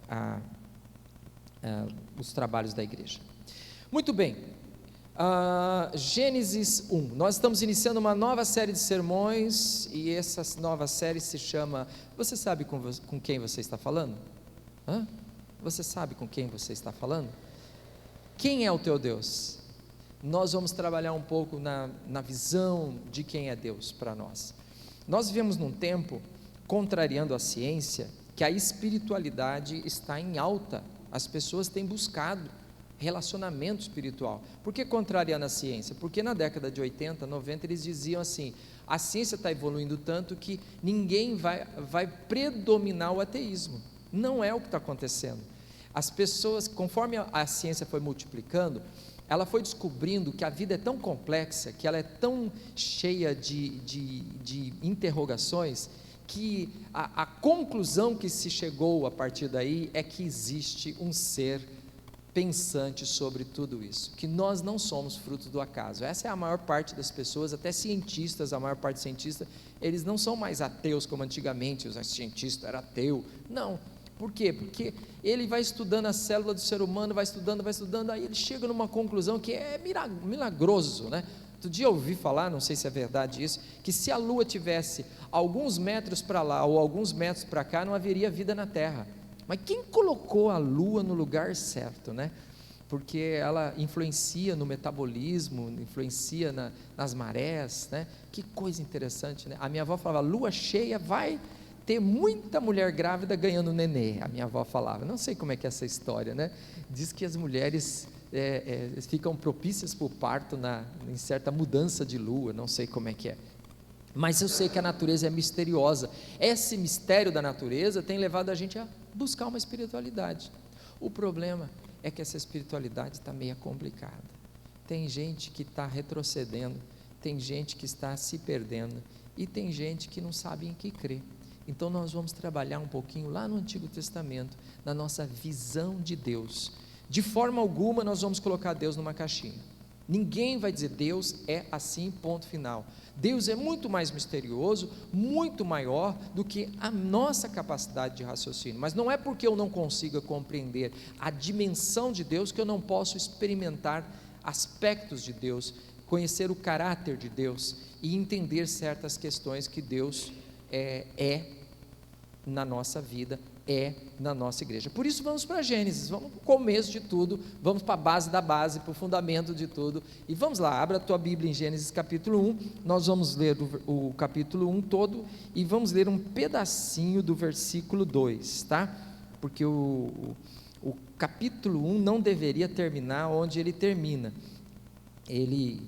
a os trabalhos da igreja. Muito bem, Gênesis 1, nós estamos iniciando uma nova série de sermões, e essa nova série se chama, você sabe com quem você está falando? Você sabe com quem você está falando? Quem é o teu Deus? Nós vamos trabalhar um pouco na visão de quem é Deus para nós. Nós vivemos num tempo, contrariando a ciência, que a espiritualidade está em alta. As pessoas têm buscado relacionamento espiritual. Por que contrariando a ciência? Porque na década de 80, 90, eles diziam assim, a ciência está evoluindo tanto que ninguém vai predominar o ateísmo. Não é o que está acontecendo. As pessoas, conforme a ciência foi multiplicando, ela foi descobrindo que a vida é tão complexa, que ela é tão cheia de interrogações, que a conclusão que se chegou a partir daí é que existe um ser pensante sobre tudo isso, que nós não somos fruto do acaso. Essa é a maior parte das pessoas, até cientistas, a maior parte dos cientistas, eles não são mais ateus como antigamente, os cientistas eram ateus, não. Por quê? Porque ele vai estudando a célula do ser humano, vai estudando, aí ele chega numa conclusão que é milagroso, né? Outro dia eu ouvi falar, não sei se é verdade isso, que se a Lua tivesse alguns metros para lá ou alguns metros para cá, não haveria vida na Terra. Mas quem colocou a Lua no lugar certo, né? Porque ela influencia no metabolismo, influencia nas marés, né? Que coisa interessante, né? A minha avó falava, lua cheia vai ter muita mulher grávida ganhando nenê, a minha avó falava, não sei como é que é essa história, né? Diz que as mulheres ficam propícias para o parto em certa mudança de lua, não sei como é que é, mas eu sei que a natureza é misteriosa. Esse mistério da natureza tem levado a gente a buscar uma espiritualidade. O problema é que essa espiritualidade está meio complicada, tem gente que está retrocedendo, tem gente que está se perdendo, e tem gente que não sabe em que crer. Então nós vamos trabalhar um pouquinho lá no Antigo Testamento, na nossa visão de Deus. De forma alguma nós vamos colocar Deus numa caixinha. Ninguém vai dizer Deus é assim, ponto final. Deus é muito mais misterioso, muito maior do que a nossa capacidade de raciocínio, mas não é porque eu não consiga compreender a dimensão de Deus que eu não posso experimentar aspectos de Deus, conhecer o caráter de Deus e entender certas questões que Deus é na nossa vida, na nossa igreja. Por isso vamos para Gênesis, vamos para o começo de tudo, vamos para a base da base, para o fundamento de tudo, e vamos lá, abra a tua Bíblia em Gênesis capítulo 1, nós vamos ler o capítulo 1 todo, e vamos ler um pedacinho do versículo 2, tá? Porque o capítulo 1 não deveria terminar onde ele termina, ele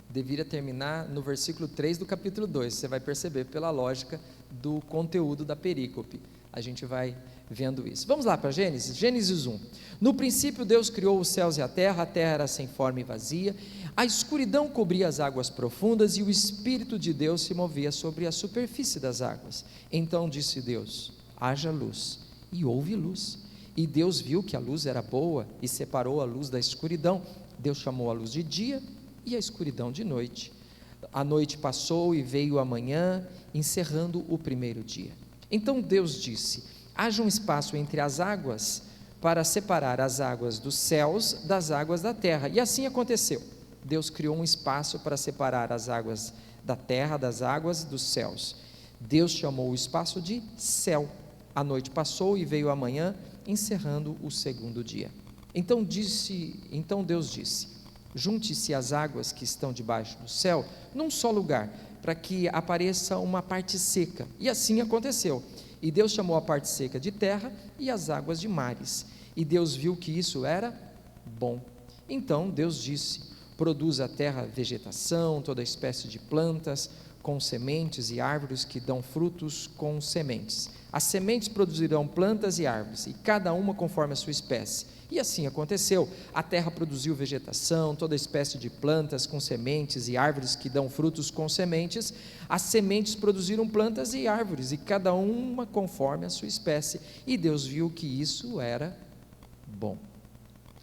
deveria terminar no versículo 3 do capítulo 2, você vai perceber pela lógica do conteúdo da perícope, a gente vai vendo isso. Vamos lá para Gênesis 1. No princípio Deus criou os céus e a terra era sem forma e vazia, a escuridão cobria as águas profundas e o Espírito de Deus se movia sobre a superfície das águas. Então disse Deus, haja luz, e houve luz. E Deus viu que a luz era boa e separou a luz da escuridão. Deus chamou a luz de dia e a escuridão de noite. A noite passou e veio a manhã, encerrando o primeiro dia. Então Deus disse, haja um espaço entre as águas, para separar as águas dos céus das águas da terra, e assim aconteceu. Deus criou um espaço para separar as águas da terra das águas dos céus. Deus chamou o espaço de céu. A noite passou e veio a manhã, encerrando o segundo dia. Então Deus disse, junte-se as águas que estão debaixo do céu, num só lugar, para que apareça uma parte seca, e assim aconteceu, e Deus chamou a parte seca de terra, e as águas de mares, e Deus viu que isso era bom. Então Deus disse, produz a terra vegetação, toda espécie de plantas, com sementes e árvores que dão frutos com sementes, as sementes produzirão plantas e árvores, e cada uma conforme a sua espécie, e assim aconteceu, a terra produziu vegetação, toda espécie de plantas com sementes e árvores que dão frutos com sementes, as sementes produziram plantas e árvores, e cada uma conforme a sua espécie, e Deus viu que isso era bom.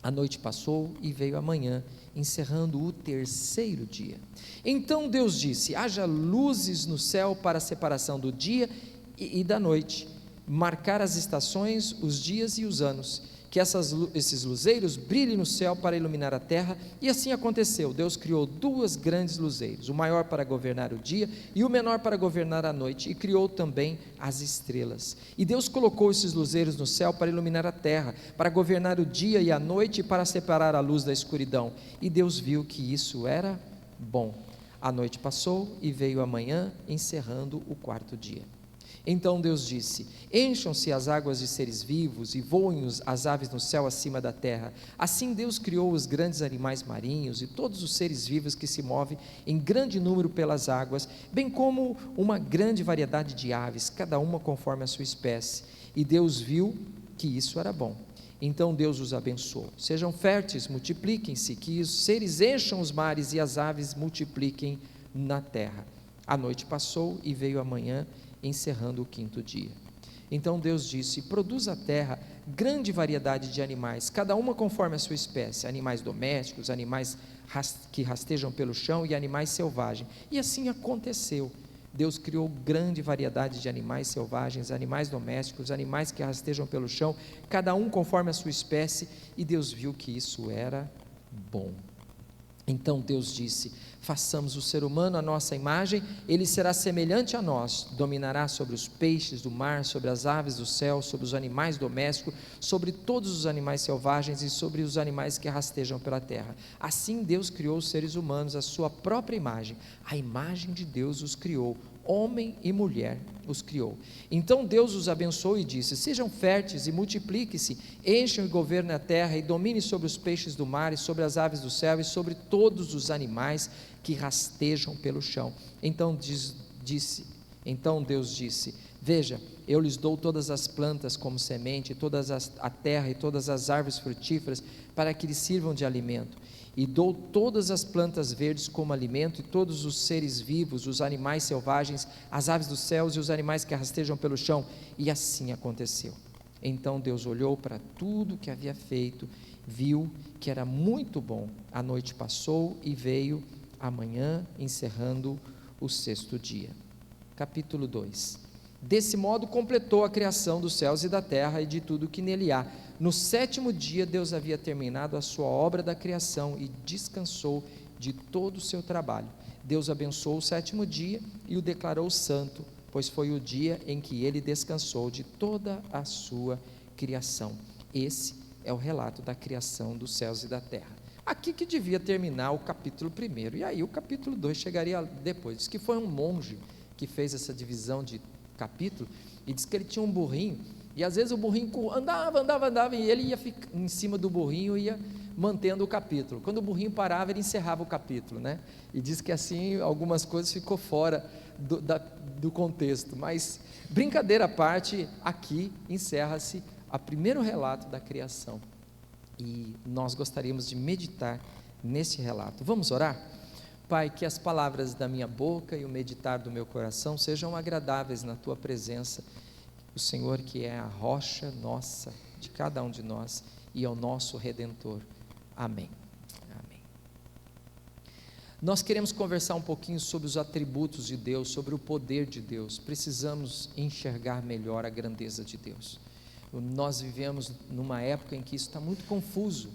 A noite passou e veio a manhã, encerrando o terceiro dia. Então Deus disse, haja luzes no céu para a separação do dia e da noite, marcar as estações, os dias e os anos, que esses luzeiros brilhem no céu para iluminar a terra, e assim aconteceu. Deus criou 2 grandes luzeiros, o maior para governar o dia e o menor para governar a noite, e criou também as estrelas. E Deus colocou esses luzeiros no céu para iluminar a terra, para governar o dia e a noite, e para separar a luz da escuridão. E Deus viu que isso era bom. A noite passou e veio a manhã, encerrando o 4º dia. Então Deus disse: encham-se as águas de seres vivos e voem as aves no céu acima da terra. Assim Deus criou os grandes animais marinhos e todos os seres vivos que se movem em grande número pelas águas, bem como uma grande variedade de aves, cada uma conforme a sua espécie. E Deus viu que isso era bom. Então Deus os abençoou: sejam férteis, multipliquem-se, que os seres encham os mares e as aves multipliquem na terra. A noite passou e veio a manhã, encerrando o 5º dia. Então Deus disse: produz a terra grande variedade de animais, cada uma conforme a sua espécie, animais domésticos, animais que rastejam pelo chão e animais selvagens. E assim aconteceu. Deus criou grande variedade de animais selvagens, animais domésticos, animais que rastejam pelo chão, cada um conforme a sua espécie, e Deus viu que isso era bom. Então Deus disse: façamos o ser humano à nossa imagem, ele será semelhante a nós, dominará sobre os peixes do mar, sobre as aves do céu, sobre os animais domésticos, sobre todos os animais selvagens e sobre os animais que rastejam pela terra. Assim Deus criou os seres humanos à sua própria imagem, a imagem de Deus os criou, homem e mulher os criou. Então Deus os abençoou e disse: sejam férteis e multipliquem-se, encham e governem a terra, e dominem sobre os peixes do mar, e sobre as aves do céu, e sobre todos os animais que rastejam pelo chão. Então Deus disse: veja, eu lhes dou todas as plantas como semente, a terra e todas as árvores frutíferas, para que lhes sirvam de alimento. E dou todas as plantas verdes como alimento, e todos os seres vivos, os animais selvagens, as aves dos céus e os animais que rastejam pelo chão. E assim aconteceu. Então Deus olhou para tudo que havia feito, viu que era muito bom. A noite passou e veio a manhã, encerrando o 6º dia. Capítulo 2. Desse modo completou a criação dos céus e da terra e de tudo que nele há. No 7º dia Deus havia terminado a sua obra da criação e descansou de todo o seu trabalho. Deus abençoou o 7º dia e o declarou santo, pois foi o dia em que ele descansou de toda a sua criação. Esse é o relato da criação dos céus e da terra. Aqui que devia terminar o capítulo 1, e aí o capítulo 2 chegaria depois. Diz que foi um monge que fez essa divisão de capítulo, e diz que ele tinha um burrinho, e às vezes o burrinho andava, e ele ia em cima do burrinho, ia mantendo o capítulo. Quando o burrinho parava, ele encerrava o capítulo, né? E diz que assim algumas coisas ficou fora do contexto, mas brincadeira à parte, aqui encerra-se o primeiro relato da criação, e nós gostaríamos de meditar nesse relato. Vamos orar? Pai, que as palavras da minha boca e o meditar do meu coração sejam agradáveis na Tua presença, o Senhor que é a rocha nossa, de cada um de nós, e é o nosso Redentor. Amém. Amém. Nós queremos conversar um pouquinho sobre os atributos de Deus, sobre o poder de Deus. Precisamos enxergar melhor a grandeza de Deus. Nós vivemos numa época em que isso está muito confuso,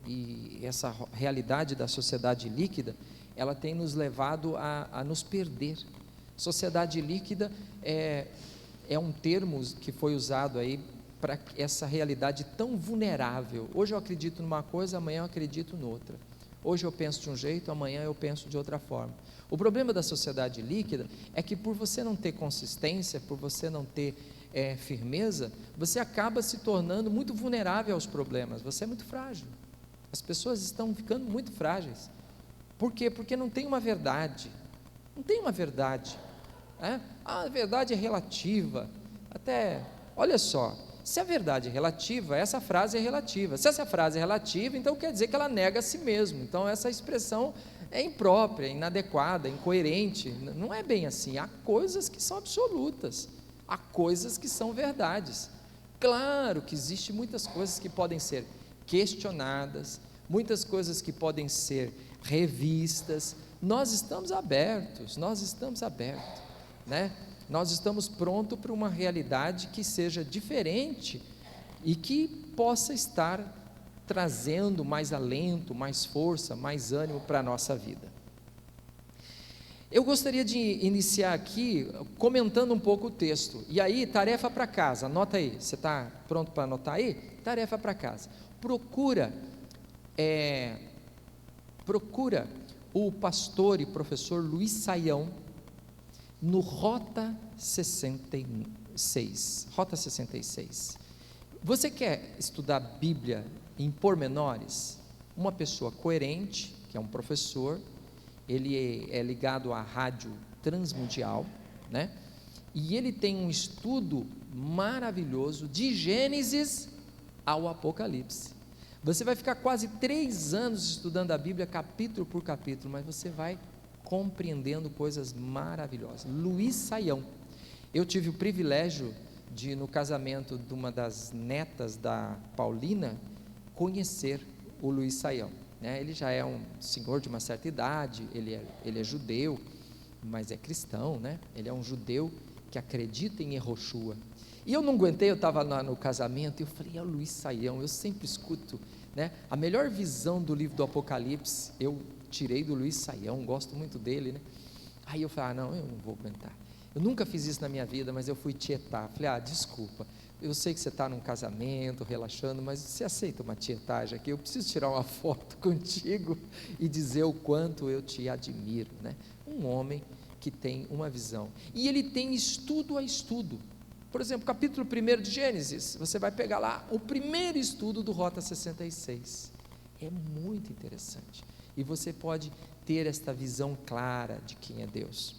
e essa realidade da sociedade líquida, ela tem nos levado a nos perder. Sociedade líquida é um termo que foi usado aí para essa realidade tão vulnerável. Hoje eu acredito numa coisa, amanhã eu acredito noutra. Hoje eu penso de um jeito, amanhã eu penso de outra forma. O problema da sociedade líquida é que, por você não ter consistência, por você não ter firmeza, você acaba se tornando muito vulnerável aos problemas. Você é muito frágil. As pessoas estão ficando muito frágeis. Por quê? Porque não tem uma verdade. Não tem uma verdade. A verdade é relativa. Até, olha só, se a verdade é relativa, essa frase é relativa. Se essa frase é relativa, então quer dizer que ela nega a si mesmo. Então essa expressão é imprópria, inadequada, incoerente. Não é bem assim. Há coisas que são absolutas, há coisas que são verdades. Claro que existem muitas coisas que podem ser questionadas, muitas coisas que podem ser revistas. Nós estamos abertos, né? nós estamos prontos para uma realidade que seja diferente e que possa estar trazendo mais alento, mais força, mais ânimo para a nossa vida. Eu gostaria de iniciar aqui comentando um pouco o texto, e aí, tarefa para casa, anota aí, você está pronto para anotar aí? Tarefa para casa, procura o pastor e professor Luiz Saião, no Rota 66, você quer estudar Bíblia em pormenores? Uma pessoa coerente, que é um professor, ele é ligado à rádio Transmundial, né? E ele tem um estudo maravilhoso de Gênesis ao Apocalipse. Você vai ficar quase 3 anos estudando a Bíblia capítulo por capítulo, mas você vai compreendendo coisas maravilhosas. Luiz Saião, eu tive o privilégio de, no casamento de uma das netas da Paulina, conhecer o Luiz Saião, né? Ele já é um senhor de uma certa idade, ele é judeu, mas é cristão, né? Ele é um judeu que acredita em Yehoshua. E eu não aguentei, eu estava lá no casamento e eu falei, é o Luiz Saião, eu sempre escuto, né? A melhor visão do livro do Apocalipse eu tirei do Luiz Saião, gosto muito dele, né? Aí eu falei, não, eu não vou aguentar. Eu nunca fiz isso na minha vida, mas eu fui tietar. Falei, desculpa, eu sei que você está num casamento, relaxando, mas você aceita uma tietagem aqui? Eu preciso tirar uma foto contigo e dizer o quanto eu te admiro, né? Um homem que tem uma visão, e ele tem estudo a estudo. Por exemplo, capítulo 1 de Gênesis, você vai pegar lá o primeiro estudo do Rota 66, é muito interessante, e você pode ter esta visão clara de quem é Deus.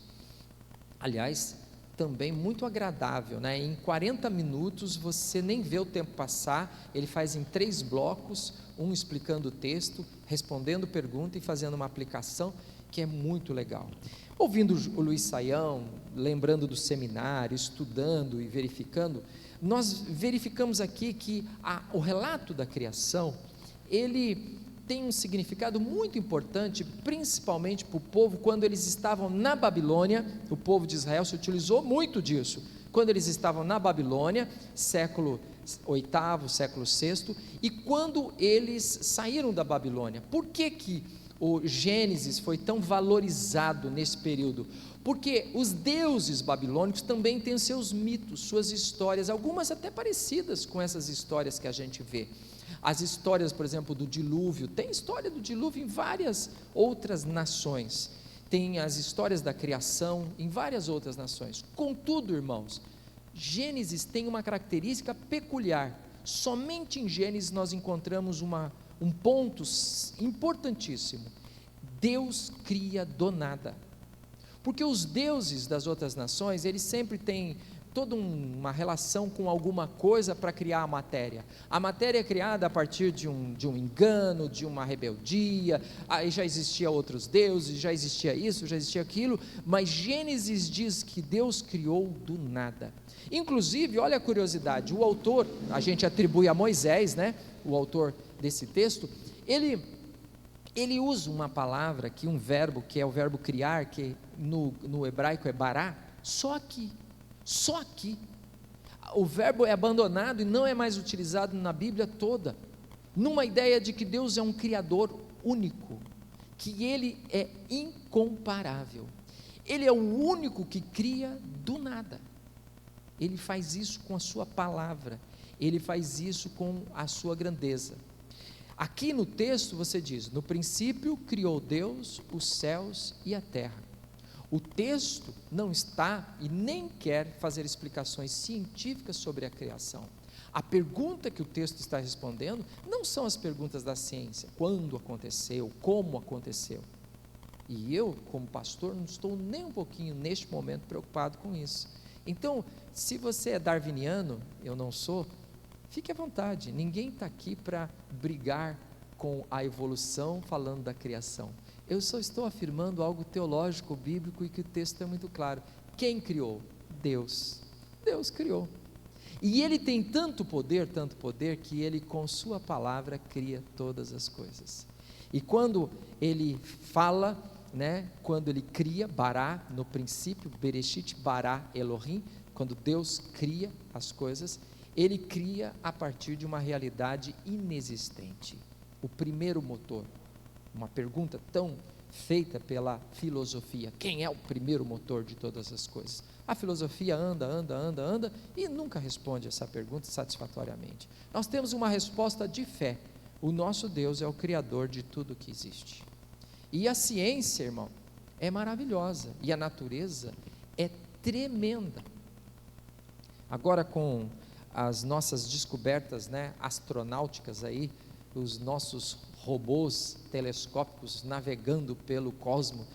Aliás, também muito agradável, né? Em 40 minutos você nem vê o tempo passar. Ele faz em 3 blocos, um explicando o texto, respondendo pergunta e fazendo uma aplicação, que é muito legal. Ouvindo o Luiz Saião, lembrando do seminário, estudando e verificando, nós verificamos aqui que o relato da criação, ele tem um significado muito importante, principalmente para o povo, quando eles estavam na Babilônia. O povo de Israel se utilizou muito disso, quando eles estavam na Babilônia, século 8º, século 6º, e quando eles saíram da Babilônia. Por que o Gênesis foi tão valorizado nesse período? Porque os deuses babilônicos também têm seus mitos, suas histórias, algumas até parecidas com essas histórias que a gente vê. As histórias, por exemplo, do dilúvio, tem história do dilúvio em várias outras nações, tem as histórias da criação em várias outras nações. Contudo, irmãos, Gênesis tem uma característica peculiar. Somente em Gênesis nós encontramos um ponto importantíssimo: Deus cria do nada. Porque os deuses das outras nações, eles sempre têm toda uma relação com alguma coisa para criar a matéria. A matéria é criada a partir de um engano, de uma rebeldia. Aí já existia outros deuses, já existia isso, já existia aquilo, mas Gênesis diz que Deus criou do nada. Inclusive, olha a curiosidade, o autor, a gente atribui a Moisés, né, o autor desse texto, ele usa uma palavra, aqui, um verbo, que é o verbo criar, que no hebraico é bará, só aqui, o verbo é abandonado e não é mais utilizado na Bíblia toda, numa ideia de que Deus é um criador único, que Ele é incomparável, Ele é o único que cria do nada. Ele faz isso com a sua palavra, Ele faz isso com a sua grandeza. Aqui no texto você diz, no princípio criou Deus os céus e a terra. O texto não está e nem quer fazer explicações científicas sobre a criação. A pergunta que o texto está respondendo não são as perguntas da ciência, quando aconteceu, como aconteceu. E eu, como pastor, não estou nem um pouquinho neste momento preocupado com isso. Então, se você é darwiniano, eu não sou, fique à vontade, ninguém está aqui para brigar com a evolução falando da criação. Eu só estou afirmando algo teológico, bíblico, e que o texto é muito claro. Quem criou? Deus. Deus criou. E Ele tem tanto poder, que Ele com sua palavra cria todas as coisas. E quando Ele fala, né, quando ele cria, Bará, no princípio, Bereshit Bará Elohim, quando Deus cria as coisas, ele cria a partir de uma realidade inexistente. O primeiro motor, uma pergunta tão feita pela filosofia: quem é o primeiro motor de todas as coisas? A filosofia anda e nunca responde essa pergunta satisfatoriamente. Nós temos uma resposta de fé: o nosso Deus é o Criador de tudo que existe. E a ciência, irmão, é maravilhosa, e a natureza é tremenda. Agora, com as nossas descobertas, né, astronáuticas aí, os nossos robôs telescópicos navegando pelo cosmos,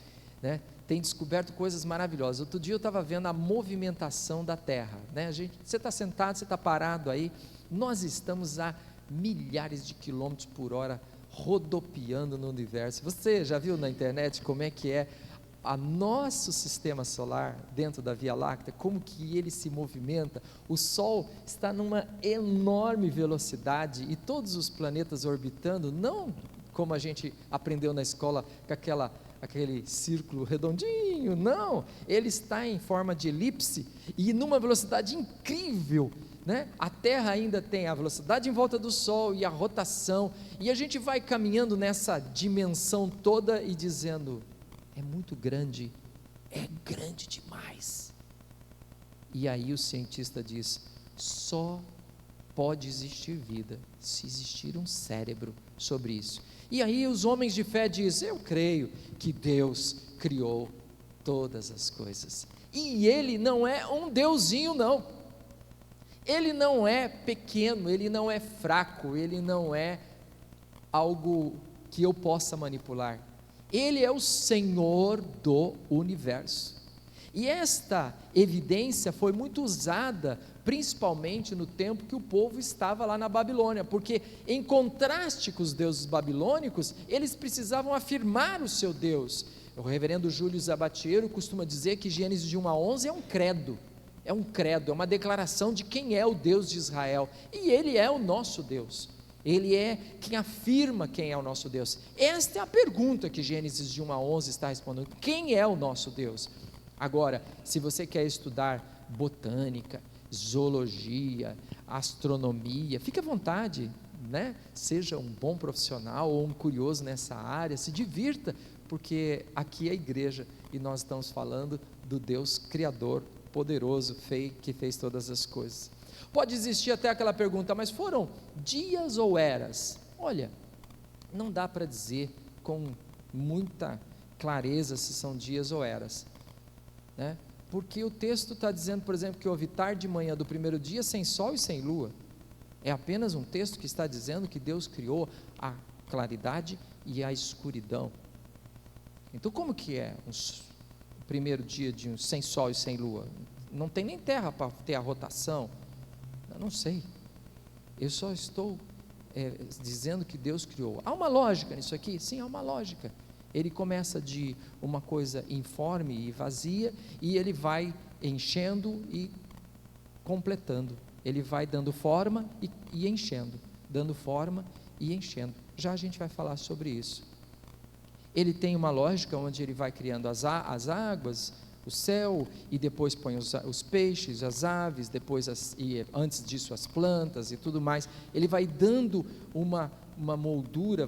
né, tem descoberto coisas maravilhosas. Outro dia eu estava vendo a movimentação da Terra, né? Você está sentado, você está parado aí, nós estamos a milhares de quilômetros por hora rodopiando no universo. Você já viu na internet como é que é a nosso sistema solar dentro da Via Láctea, como que ele se movimenta? O Sol está numa enorme velocidade e todos os planetas orbitando, não como a gente aprendeu na escola, com aquele círculo redondinho, não, ele está em forma de elipse e numa velocidade incrível, né? A Terra ainda tem a velocidade em volta do Sol e a rotação, e a gente vai caminhando nessa dimensão toda e dizendo: é muito grande, é grande demais. E aí o cientista diz: só pode existir vida se existir um cérebro sobre isso. E aí os homens de fé dizem: eu creio que Deus criou todas as coisas, e Ele não é um deusinho não, Ele não é pequeno, Ele não é fraco, Ele não é algo que eu possa manipular. Ele é o Senhor do universo. E esta evidência foi muito usada, principalmente no tempo que o povo estava lá na Babilônia, porque em contraste com os deuses babilônicos, eles precisavam afirmar o seu Deus. O reverendo Júlio Zabatiero costuma dizer que Gênesis de 1 a 11 é um credo, é uma declaração de quem é o Deus de Israel, e Ele é o nosso Deus. Ele é quem afirma quem é o nosso Deus. Esta é a pergunta que Gênesis de 1 a 11 está respondendo: quem é o nosso Deus? Agora, se você quer estudar botânica, zoologia, astronomia, fique à vontade, né? Seja um bom profissional ou um curioso nessa área, se divirta, porque aqui é a igreja e nós estamos falando do Deus Criador, poderoso, que fez todas as coisas. Pode existir até aquela pergunta: mas foram dias ou eras? Olha, não dá para dizer com muita clareza se são dias ou eras, né? Porque o texto está dizendo, por exemplo, que houve tarde e manhã do primeiro dia sem sol e sem lua. É apenas um texto que está dizendo que Deus criou a claridade e a escuridão. Então como que é o primeiro dia sem sol e sem lua? Não tem nem terra para ter a rotação. Eu não sei, eu só estou dizendo que Deus criou. Há uma lógica nisso aqui? Sim, há uma lógica. Ele começa de uma coisa informe e vazia, e ele vai enchendo e completando, ele vai dando forma e enchendo, dando forma e enchendo. Já a gente vai falar sobre isso. Ele tem uma lógica onde ele vai criando as águas, o céu, e depois põe os peixes, as aves, e antes disso as plantas e tudo mais. Ele vai dando uma moldura,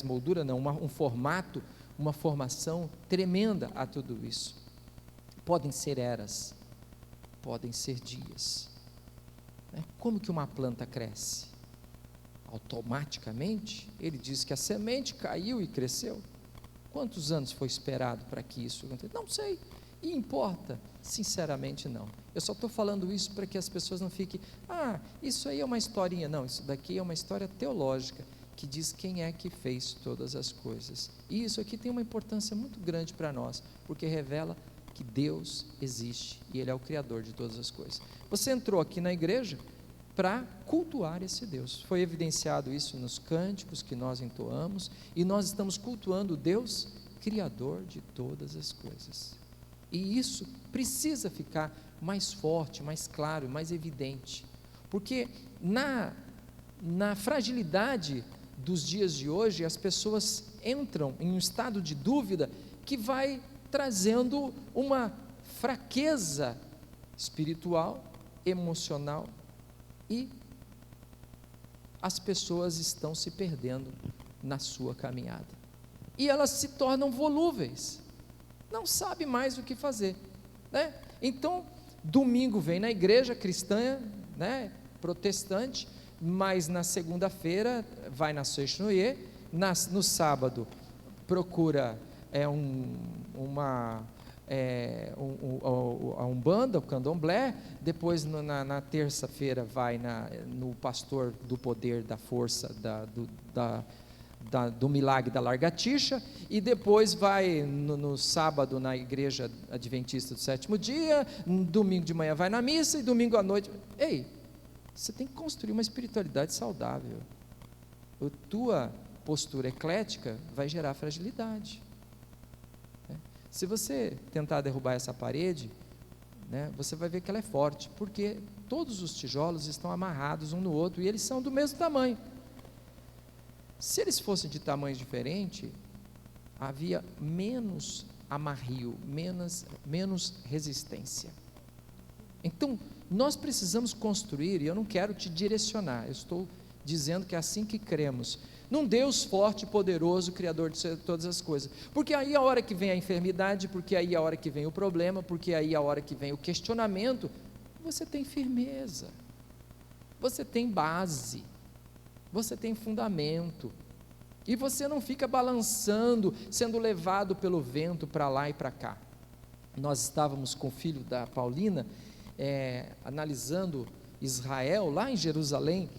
moldura não, um formato, uma formação tremenda a tudo isso. Podem ser eras, podem ser dias, né? Como que uma planta cresce? Automaticamente? Ele diz que a semente caiu e cresceu. Quantos anos foi esperado para que isso aconteça? Não sei. E importa? Sinceramente não. Eu só estou falando isso para que as pessoas não fiquem: isso aí é uma historinha. Não, isso daqui é uma história teológica, que diz quem é que fez todas as coisas. E isso aqui tem uma importância muito grande para nós, porque revela que Deus existe e Ele é o Criador de todas as coisas. Você entrou aqui na igreja para cultuar esse Deus. Foi evidenciado isso nos cânticos que nós entoamos, e nós estamos cultuando o Deus Criador de todas as coisas. E isso precisa ficar mais forte, mais claro, mais evidente, porque na fragilidade dos dias de hoje, as pessoas entram em um estado de dúvida que vai trazendo uma fraqueza espiritual, emocional, e as pessoas estão se perdendo na sua caminhada, e elas se tornam volúveis, não sabe mais o que fazer, né? Então, domingo vem na igreja cristã, né, protestante, mas na segunda-feira vai na Seixnoye, no sábado procura a Umbanda, o Candomblé, depois na terça-feira vai no pastor do poder, da força, do milagre da lagartixa, e depois vai no sábado na igreja adventista do sétimo dia, domingo de manhã vai na missa, e domingo à noite. Ei, você tem que construir uma espiritualidade saudável. A tua postura eclética vai gerar fragilidade. Se você tentar derrubar essa parede, né, você vai ver que ela é forte, porque todos os tijolos estão amarrados um no outro, e eles são do mesmo tamanho. Se eles fossem de tamanho diferente, havia menos amarrio, menos resistência. Então, nós precisamos construir, e eu não quero te direcionar, eu estou dizendo que é assim que cremos, num Deus forte, poderoso, Criador de todas as coisas, porque aí a hora que vem a enfermidade, porque aí a hora que vem o problema, porque aí a hora que vem o questionamento, você tem firmeza, você tem base, você tem fundamento, e você não fica balançando, sendo levado pelo vento para lá e para cá. Nós estávamos com o filho da Paulina, analisando Israel, lá em Jerusalém,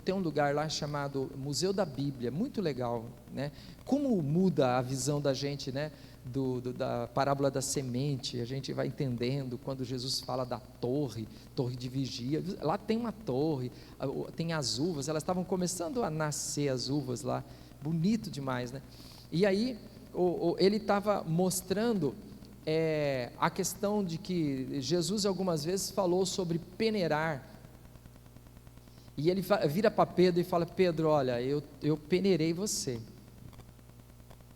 tem um lugar lá chamado Museu da Bíblia, muito legal, né? Como muda a visão da gente, né? Da parábola da semente, a gente vai entendendo, quando Jesus fala da torre de vigia, lá tem uma torre, tem as uvas, elas estavam começando a nascer as uvas lá, bonito demais, né? E aí, ele estava mostrando a questão de que Jesus algumas vezes falou sobre peneirar, e ele vira para Pedro e fala: Pedro, olha, eu peneirei você,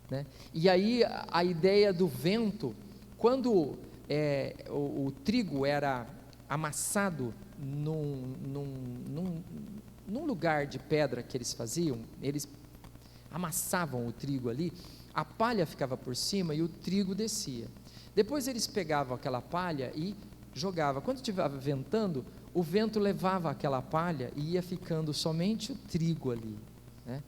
né? E aí a ideia do vento, quando o trigo era amassado num lugar de pedra que eles faziam, eles amassavam o trigo ali, a palha ficava por cima e o trigo descia. Depois eles pegavam aquela palha e jogavam. Quando estivesse ventando, o vento levava aquela palha e ia ficando somente o trigo ali, né?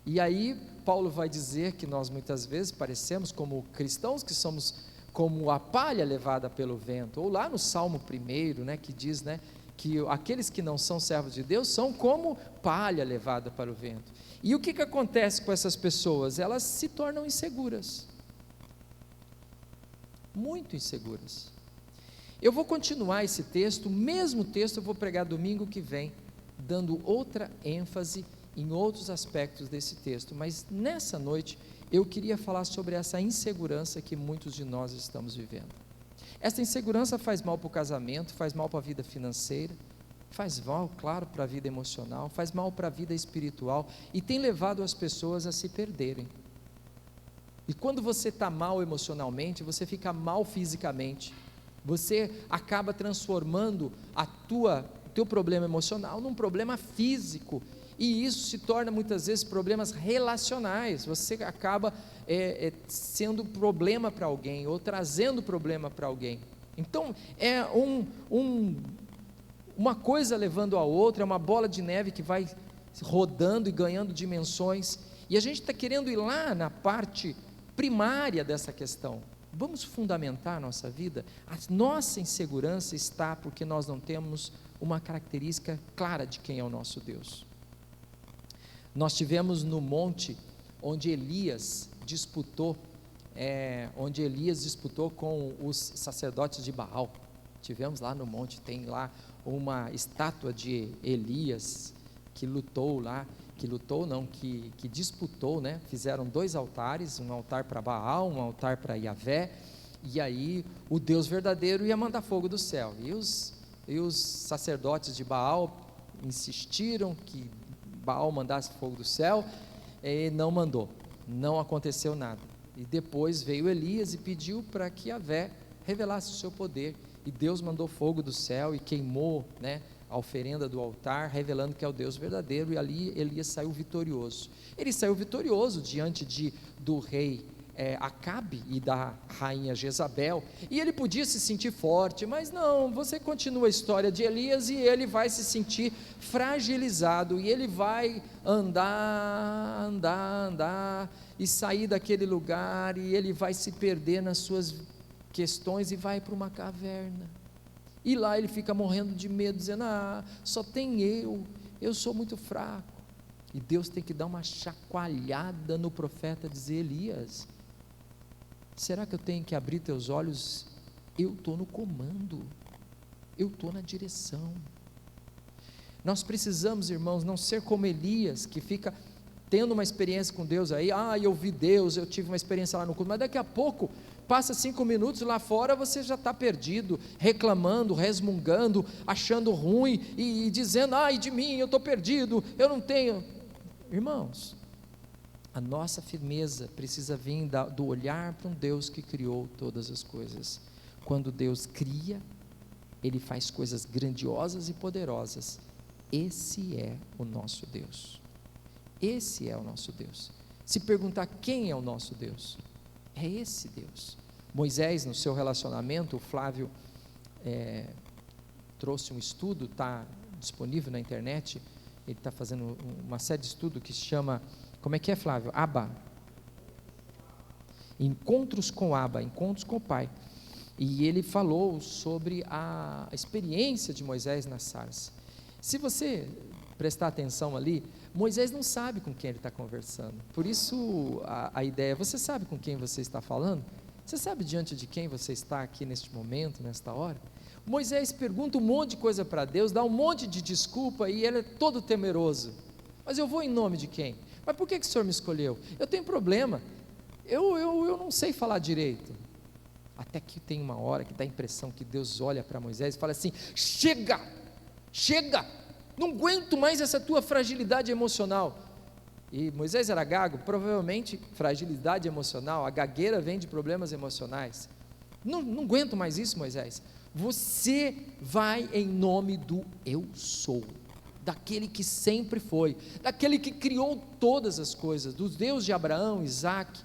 E aí Paulo vai dizer que nós muitas vezes parecemos como cristãos que somos como a palha levada pelo vento, ou lá no Salmo 1, né, que diz, né, que aqueles que não são servos de Deus são como palha levada para o vento. E o que acontece com essas pessoas? Elas se tornam inseguras, muito inseguras. Eu vou continuar esse texto, o mesmo texto eu vou pregar domingo que vem, dando outra ênfase em outros aspectos desse texto, mas nessa noite eu queria falar sobre essa insegurança que muitos de nós estamos vivendo. Essa insegurança faz mal para o casamento, faz mal para a vida financeira, faz mal, claro, para a vida emocional, faz mal para a vida espiritual, e tem levado as pessoas a se perderem. E quando você está mal emocionalmente, você fica mal fisicamente, você acaba transformando o teu problema emocional num problema físico, e isso se torna muitas vezes problemas relacionais. Você acaba sendo problema para alguém, ou trazendo problema para alguém. Então é uma coisa levando a outra, é uma bola de neve que vai rodando e ganhando dimensões, e a gente está querendo ir lá na parte primária dessa questão. Vamos fundamentar a nossa vida. A nossa insegurança está porque nós não temos uma característica clara de quem é o nosso Deus. Nós tivemos no monte onde Elias disputou com os sacerdotes de Baal. Tivemos lá no monte, tem lá uma estátua de Elias que disputou, né? Fizeram 2 altares, um altar para Baal, um altar para Yahvé, e aí o Deus verdadeiro ia mandar fogo do céu, e os sacerdotes de Baal insistiram que Baal mandasse fogo do céu, e não mandou, não aconteceu nada. E depois veio Elias e pediu para que Yahvé revelasse o seu poder, e Deus mandou fogo do céu e queimou, a oferenda do altar, revelando que é o Deus verdadeiro, e ali Elias saiu vitorioso. Ele saiu vitorioso diante do rei Acabe e da rainha Jezabel, e ele podia se sentir forte, mas não, você continua a história de Elias, e ele vai se sentir fragilizado, e ele vai andar, e sair daquele lugar, e ele vai se perder nas suas questões, e vai para uma caverna, e lá ele fica morrendo de medo, dizendo, só tem eu sou muito fraco, e Deus tem que dar uma chacoalhada no profeta, dizer, Elias, será que eu tenho que abrir teus olhos? Eu estou no comando, eu estou na direção. Nós precisamos, irmãos, não ser como Elias, que fica tendo uma experiência com Deus aí, eu vi Deus, eu tive uma experiência lá no culto, mas daqui a pouco, passa 5 minutos lá fora, você já está perdido, reclamando, resmungando, achando ruim, e dizendo, ai de mim, eu estou perdido, eu não tenho. Irmãos, a nossa firmeza precisa vir do olhar para um Deus que criou todas as coisas. Quando Deus cria, Ele faz coisas grandiosas e poderosas. Esse é o nosso Deus. Esse é o nosso Deus. Se perguntar quem é o nosso Deus, é esse Deus. Moisés, no seu relacionamento, o Flávio trouxe um estudo, está disponível na internet, ele está fazendo uma série de estudos que se chama, como é que é, Flávio? Abba. Encontros com Abba, encontros com o Pai. E ele falou sobre a experiência de Moisés na sarça. Se você prestar atenção ali, Moisés não sabe com quem ele está conversando. Por isso a ideia, você sabe com quem você está falando? Você sabe diante de quem você está aqui neste momento, nesta hora? Moisés pergunta um monte de coisa para Deus, dá um monte de desculpa e ele é todo temeroso. Mas eu vou em nome de quem? Mas por que o Senhor me escolheu? Eu tenho problema, eu não sei falar direito. Até que tem uma hora que dá a impressão que Deus olha para Moisés e fala assim, chega, não aguento mais essa tua fragilidade emocional. E Moisés era gago, provavelmente fragilidade emocional, a gagueira vem de problemas emocionais. Não aguento mais isso, Moisés. Você vai em nome do eu sou, daquele que sempre foi, daquele que criou todas as coisas, do Deus de Abraão, Isaac,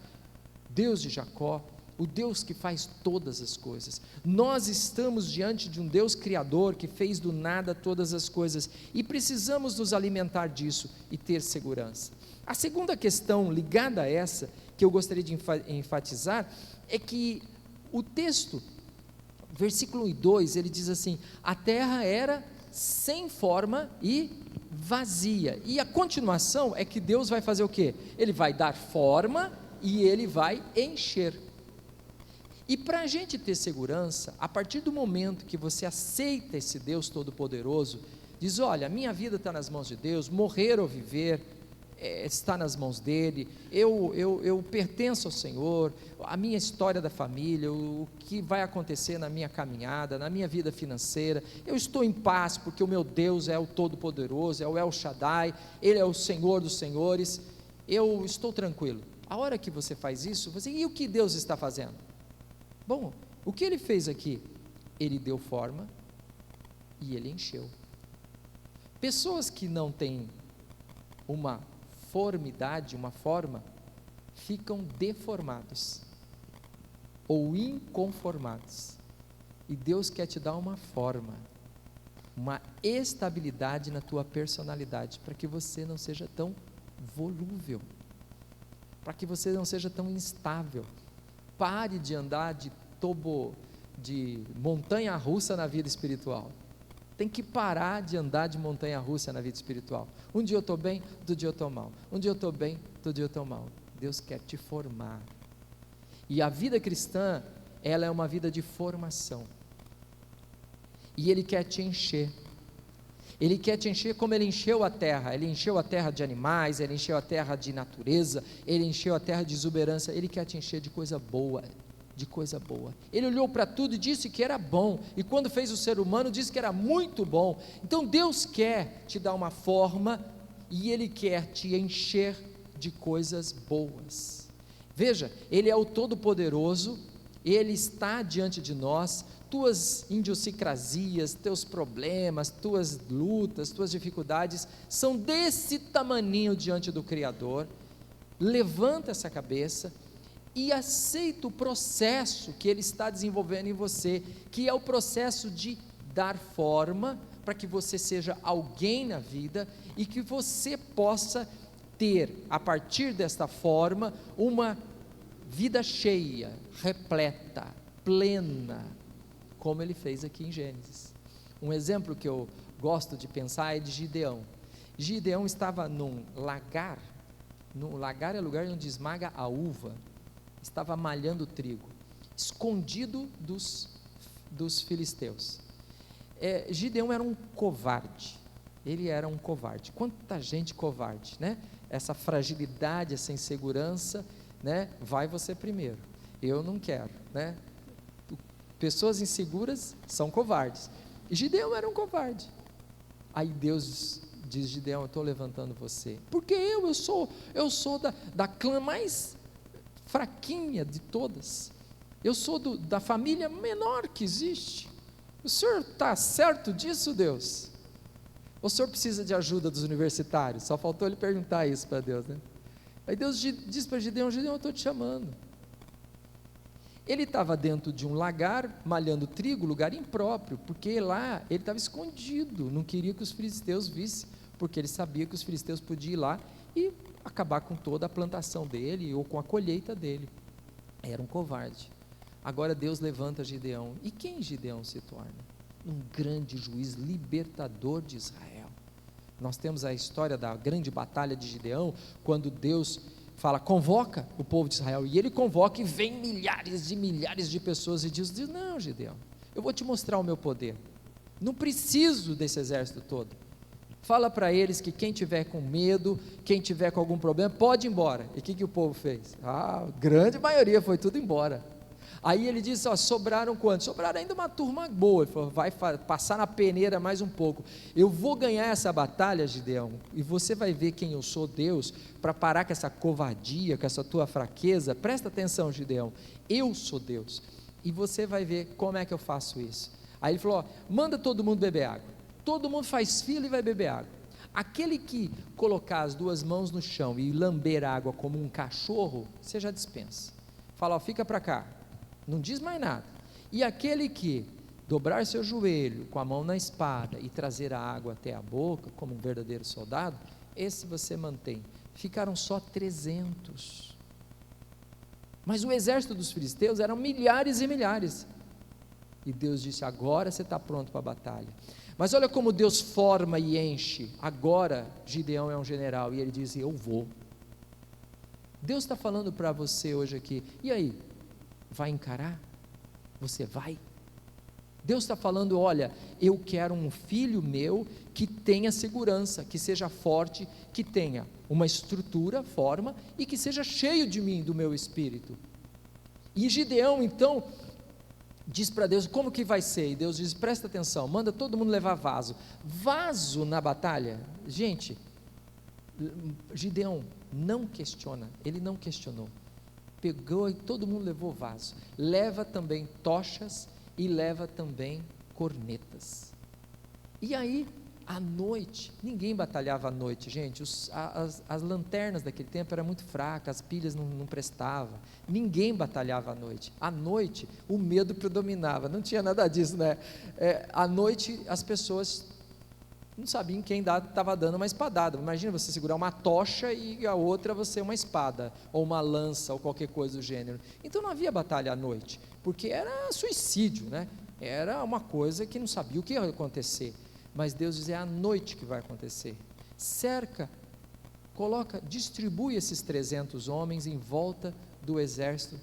Deus de Jacó, o Deus que faz todas as coisas. Nós estamos diante de um Deus criador que fez do nada todas as coisas e precisamos nos alimentar disso e ter segurança. A segunda questão ligada a essa, que eu gostaria de enfatizar, é que o texto, versículo 2, ele diz assim, a terra era sem forma e vazia, e a continuação é que Deus vai fazer o quê? Ele vai dar forma e ele vai encher. E para a gente ter segurança, a partir do momento que você aceita esse Deus Todo-Poderoso, diz, olha, minha vida está nas mãos de Deus, morrer ou viver, está nas mãos dele, eu pertenço ao Senhor, a minha história da família, o que vai acontecer na minha caminhada, na minha vida financeira, eu estou em paz, porque o meu Deus é o Todo-Poderoso, é o El Shaddai, Ele é o Senhor dos Senhores, eu estou tranquilo. A hora que você faz isso, e o que Deus está fazendo? Bom, o que Ele fez aqui? Ele deu forma e Ele encheu. Pessoas que não têm uma formidade, uma forma, ficam deformados ou inconformados, e Deus quer te dar uma forma, uma estabilidade na tua personalidade, para que você não seja tão volúvel, para que você não seja tão instável. Pare de andar de montanha-russa na vida espiritual. Tem que parar de andar de montanha-russa na vida espiritual. Um dia eu estou bem, outro dia eu estou mal. Um dia eu estou bem, outro dia eu estou mal. Deus quer te formar. E a vida cristã, ela é uma vida de formação. E Ele quer te encher. Ele quer te encher como Ele encheu a terra. Ele encheu a terra de animais, Ele encheu a terra de natureza, Ele encheu a terra de exuberância. Ele quer te encher de coisa boa. De coisa boa. Ele olhou para tudo e disse que era bom, e quando fez o ser humano disse que era muito bom. Então Deus quer te dar uma forma e Ele quer te encher de coisas boas. Veja, Ele é o Todo-Poderoso, Ele está diante de nós. Tuas idiosincrasias, teus problemas, tuas lutas, tuas dificuldades são desse tamaninho diante do Criador. Levanta essa cabeça e aceita o processo que Ele está desenvolvendo em você, que é o processo de dar forma para que você seja alguém na vida e que você possa ter, a partir desta forma, uma vida cheia, repleta, plena, como ele fez aqui em Gênesis. Um exemplo que eu gosto de pensar é de Gideão. Gideão estava num lagar é lugar onde esmaga a uva, estava malhando trigo, escondido dos filisteus. Gideão era um covarde, ele era um covarde. Quanta gente covarde, né? Essa fragilidade, essa insegurança, né? Vai você primeiro, eu não quero, né? Pessoas inseguras são covardes, e Gideão era um covarde. Aí Deus diz: Gideão, eu estou levantando você, porque eu sou da clã mais fraquinha de todas, eu sou da família menor que existe. O senhor está certo disso, Deus? O senhor precisa de ajuda dos universitários? Só faltou ele perguntar isso para Deus, né? Aí Deus diz para Gideão: Gideão, eu estou te chamando. Ele estava dentro de um lagar, malhando trigo, lugar impróprio, porque lá ele estava escondido, não queria que os filisteus vissem, porque ele sabia que os filisteus podiam ir lá e acabar com toda a plantação dele, ou com a colheita dele. Era um covarde. Agora Deus levanta Gideão, e quem Gideão se torna? Um grande juiz, libertador de Israel. Nós temos a história da grande batalha de Gideão, quando Deus fala: convoca o povo de Israel, e ele convoca e vem milhares de pessoas, e diz: não, Gideão, eu vou te mostrar o meu poder, não preciso desse exército todo, fala para eles que quem tiver com medo, quem tiver com algum problema, pode ir embora. E o que o povo fez? A grande maioria foi tudo embora. Aí ele disse: sobraram quantos? Sobraram ainda uma turma boa. Ele falou: vai passar na peneira mais um pouco, eu vou ganhar essa batalha, Gideão, e você vai ver quem eu sou, Deus, para parar com essa covardia, com essa tua fraqueza. Presta atenção, Gideão, eu sou Deus, e você vai ver como é que eu faço isso. Aí ele falou: manda todo mundo beber água. Todo mundo faz fila e vai beber água. Aquele que colocar as duas mãos no chão e lamber água como um cachorro, você já dispensa. Fala: fica para cá, não diz mais nada. E aquele que dobrar seu joelho com a mão na espada e trazer a água até a boca, como um verdadeiro soldado, esse você mantém. Ficaram só 300. Mas o exército dos filisteus eram milhares e milhares. E Deus disse: agora você está pronto para a batalha. Mas olha como Deus forma e enche. Agora Gideão é um general, e ele diz: eu vou. Deus está falando para você hoje aqui: e aí? Vai encarar? Você vai? Deus está falando: olha, eu quero um filho meu que tenha segurança, que seja forte, que tenha uma estrutura, forma, e que seja cheio de mim, do meu espírito. E Gideão então diz para Deus: como que vai ser? E Deus diz: presta atenção, manda todo mundo levar vaso na batalha. Gente, Gideão não questiona, ele não questionou, pegou e todo mundo levou vaso. Leva também tochas e leva também cornetas. E aí, à noite, ninguém batalhava à noite, gente. As lanternas daquele tempo eram muito fracas, as pilhas não prestavam, ninguém batalhava à noite. À noite o medo predominava, não tinha nada disso, né? À noite as pessoas não sabiam quem estava dando uma espadada. Imagina você segurar uma tocha e a outra você uma espada, ou uma lança, ou qualquer coisa do gênero. Então não havia batalha à noite, porque era suicídio, né? Era uma coisa que não sabia o que ia acontecer. Mas Deus diz: é à noite que vai acontecer. Cerca, distribui esses 300 homens em volta do exército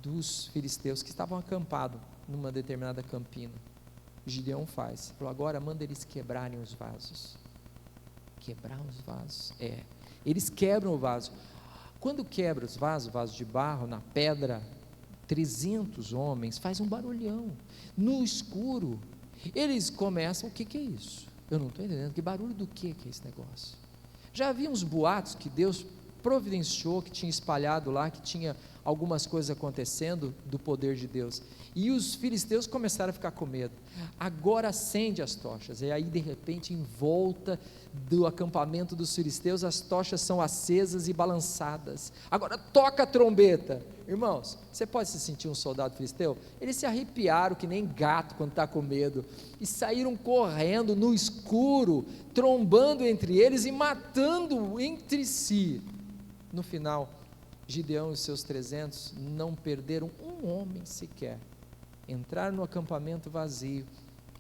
dos filisteus que estavam acampados numa determinada campina. Gideão faz, falou: agora manda eles quebrarem os vasos. Quebrar os vasos? Eles quebram o vaso. Quando quebra os vasos, vaso de barro, na pedra, 300 homens, faz um barulhão, no escuro. Eles começam: o que é isso? Eu não estou entendendo, que barulho do que é esse negócio? Já havia uns boatos que Deus providenciou, que tinha espalhado lá, que tinha algumas coisas acontecendo do poder de Deus. E os filisteus começaram a ficar com medo. Agora acende as tochas. E aí, de repente, em volta do acampamento dos filisteus, as tochas são acesas e balançadas. Agora toca a trombeta. Irmãos, você pode se sentir um soldado filisteu? Eles se arrepiaram que nem gato quando está com medo, e saíram correndo no escuro, trombando entre eles e matando entre si. No final, Gideão e os seus 300 não perderam um homem sequer. Entraram no acampamento vazio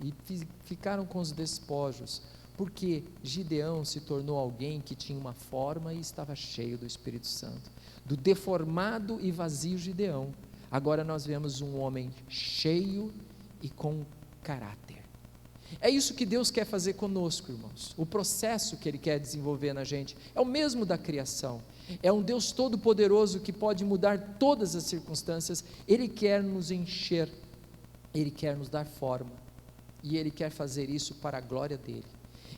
e ficaram com os despojos, porque Gideão se tornou alguém que tinha uma forma e estava cheio do Espírito Santo. Do deformado e vazio Gideão, agora nós vemos um homem cheio e com caráter. É isso que Deus quer fazer conosco, irmãos. O processo que Ele quer desenvolver na gente é o mesmo da criação. É um Deus todo-poderoso que pode mudar todas as circunstâncias. Ele quer nos encher, Ele quer nos dar forma, e Ele quer fazer isso para a glória dEle.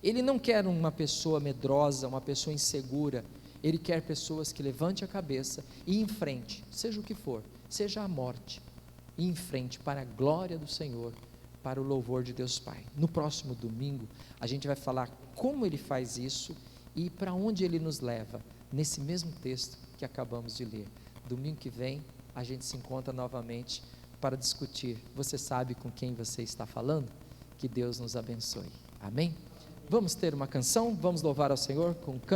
Ele não quer uma pessoa medrosa, uma pessoa insegura. Ele quer pessoas que levante a cabeça e enfrente, seja o que for, seja a morte, e enfrente para a glória do Senhor, para o louvor de Deus Pai. No próximo domingo, a gente vai falar como Ele faz isso e para onde Ele nos leva, nesse mesmo texto que acabamos de ler. Domingo que vem, a gente se encontra novamente para discutir. Você sabe com quem você está falando? Que Deus nos abençoe. Amém? Vamos ter uma canção, vamos louvar ao Senhor com um cântico.